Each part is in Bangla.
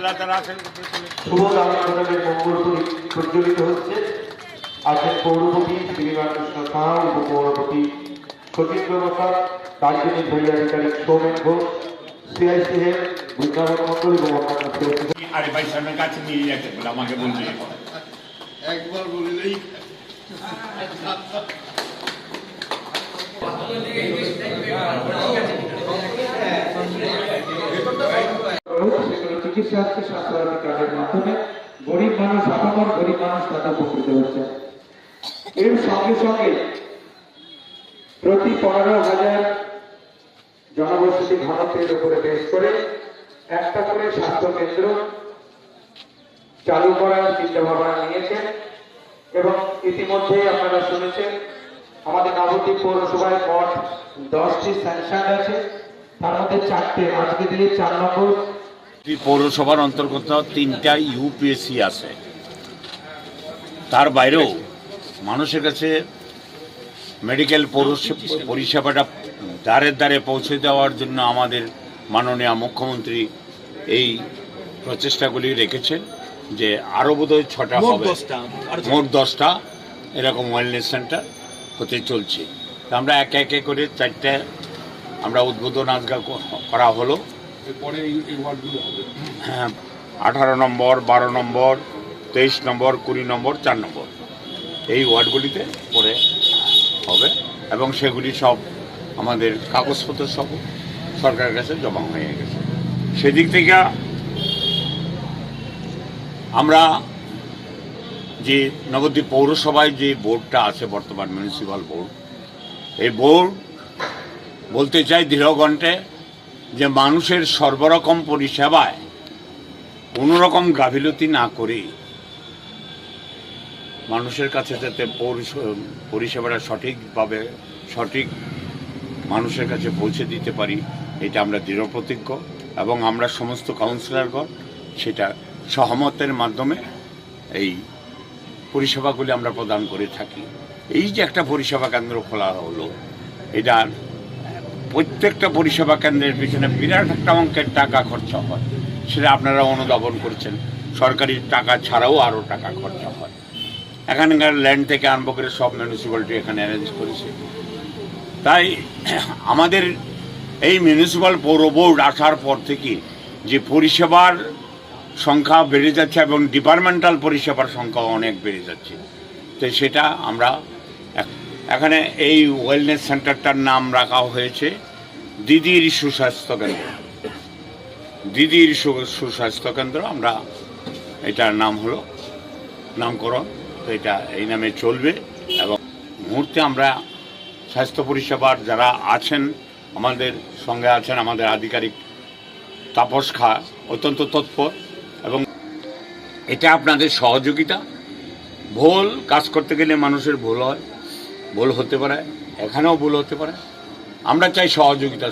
আলহামদুলিল্লাহ তারা আছেন। শুভ দামোদরের মঙ্গল প্রজ্বলিত হচ্ছে। আছেন পৌরপতি শ্রীরামকৃষ্ণ সাহা, উপপৌরপতি সতীন্দ্র প্রসাদ, কার্যনির্বাহী আধিকারিক সৌমেন ঘোষ, সিআইসি হেড বৃন্দাবন মন্ডল এবং অন্যান্য সিআইসি। আরে ভাই সামনের কাছে নিয়ে যেতে বলে আমাকে বলবে একবার বললেই চিকিৎসা হচ্ছে স্বাস্থ্যসাথী কার্ডের মাধ্যমে। গরিব মানুষ আপামর গরিব মানুষ তারা উপকৃত হচ্ছে। এর সঙ্গে সঙ্গে প্রতি 15,000 জনবসতি ঘনত্বের উপরে বেশ করে একটা করে স্বাস্থ্য কেন্দ্র চালু করার চিন্তা ভাবনা নিয়েছেন এবং ইতিমধ্যে আপনারা শুনেছেন আমাদের নবদ্বীপ পৌরসভায় মোট 10টি স্যাংশন আছে, তার মধ্যে 4টে আজকে দিনে 4 নম্বর। পৌরসভার অন্তর্গত 3টা ইউপিএসসি আছে। তার বাইরেও মানুষের কাছে মেডিকেল পরিষেবাটা দ্বারে দ্বারে পৌঁছে দেওয়ার জন্য আমাদের মাননীয় মুখ্যমন্ত্রী এই প্রচেষ্টাগুলি রেখেছেন যে আরও বোধহয় 6টা হবে, মোট 10টা এরকম ওয়েলনেস সেন্টার হতে চলছে। তো আমরা একে একে করে 4টে আমরা উদ্বোধন আজকে করা হলো। হ্যাঁ, 18 নম্বর, 12 নম্বর, 23 নম্বর, 20 নম্বর, 4 নম্বর এই ওয়ার্ডগুলিতে পরে হবে এবং সেগুলি সব আমাদের কাগজপত্র সব সরকারের কাছে জমা হয়ে গেছে। সেদিক থেকে আমরা যে নবদ্বীপ পৌরসভায় যে বোর্ডটা আছে বর্তমান মিউনিসিপ্যাল বোর্ড, এই বোর্ড বলতে চাই দৃঢ়কণ্ঠে যে মানুষের সর্বরকম পরিষেবায় কোনো রকম গাফিলতি না করে মানুষের কাছে যাতে পরিষেবাটা সঠিকভাবে সঠিক মানুষের কাছে পৌঁছে দিতে পারি, এটা আমরা দৃঢ় প্রতিজ্ঞ এবং আমরা সমস্ত কাউন্সিলরগণ সেটা সহমতের মাধ্যমে এই পরিষেবাগুলি আমরা প্রদান করে থাকি। এই যে একটা পরিষেবা কেন্দ্র খোলা হলো, এটা প্রত্যেকটা পরিষেবা কেন্দ্রের পিছনে বিরাট একটা অঙ্কের টাকা খরচা হয়, সেটা আপনারা অনুধাবন করছেন। সরকারি টাকা ছাড়াও আরও টাকা খরচা হয়। এখানকার ল্যান্ড থেকে আরম্ভ করে সব মিউনিসিপ্যালিটি এখানে অ্যারেঞ্জ করেছে। তাই আমাদের এই মিউনিসিপ্যাল পৌর বোর্ড আসার পর থেকে যে পরিষেবার সংখ্যা বেড়ে যাচ্ছে এবং ডিপার্টমেন্টাল পরিষেবার সংখ্যা অনেক বেড়ে যাচ্ছে। তো সেটা আমরা এখানে এই ওয়েলনেস সেন্টারটার নাম রাখা হয়েছে দিদির সুস্বাস্থ্য কেন্দ্র। দিদির সুস্বাস্থ্য কেন্দ্র আমরা এটার নাম হলো নামকরণ। তো এটা এই নামে চলবে এবং মুহূর্তে আমরা স্বাস্থ্য পরিষেবার যারা আছেন আমাদের সঙ্গে আছেন আমাদের আধিকারিক তাপস খা অত্যন্ত তৎপর এবং এটা আপনাদের সহযোগিতা। ভুল কাজ করতে গেলে মানুষের ভুল হয়, ভুল হতে পারে, এখানেও ভুল হতে পারে। আমরা চাই সহযোগিতা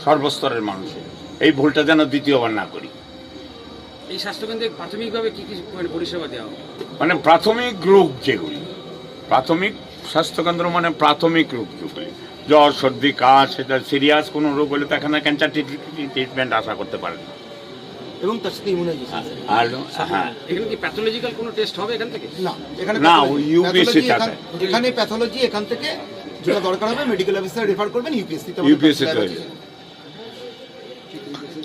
সর্বস্তরের মানুষের, এই ভুলটা যেন দ্বিতীয়বার না করি। এই স্বাস্থ্যকেন্দ্রে প্রাথমিকভাবে কি কি পরিষেবা দেওয়া হবে? মানে প্রাথমিক রোগ যেগুলি, প্রাথমিক স্বাস্থ্যকেন্দ্র মানে প্রাথমিক রোগ যেগুলি, জ্বর সর্দি কাশ, সেটা সিরিয়াস কোনো রোগ হলে তো এখানে ক্যান্সার ট্রিটমেন্ট আশা করতে পারেন না। এবং তার সাথে ইমিউনাইজেশন। আর হ্যাঁ, এখানে কি প্যাথোলজিক্যাল কোনো টেস্ট হবে এখান থেকে? না, এখানে না ইউপিএসসি আছে। এখানে প্যাথোলজি এখান থেকে যেটা দরকার হবে মেডিকেল অফিসার রেফার করবেন ইউপিএসসি তে।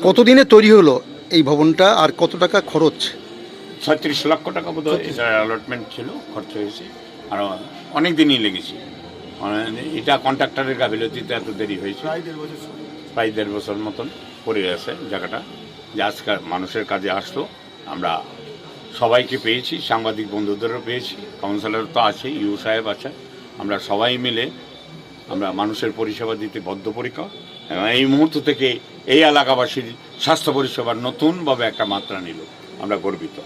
কতদিনে তৈরি হলো এই ভবনটা আর কত টাকা খরচ? 36 লক্ষ টাকা বোধ হয় এটা অ্যালটমেন্ট ছিল, খরচ হয়েছে আর অনেক দিনই লেগেছে। এটা কন্ট্রাক্টরের গাফিলতিতে এত দেরি হয়েছে, প্রায় 1.5 বছর মতন পড়ে গেছে জায়গাটা। যে আজকাল মানুষের কাজে আসলো, আমরা সবাইকে পেয়েছি, সাংবাদিক বন্ধুদেরও পেয়েছি, কাউন্সিলর তো আছে, ইউ সাহেব আছে, আমরা সবাই মিলে আমরা মানুষের পরিষেবা দিতে বদ্ধপরিকর এবং এই মুহূর্ত থেকে এই এলাকাবাসীর স্বাস্থ্য পরিষেবার নতুনভাবে একটা মাত্রা নিল, আমরা গর্বিত।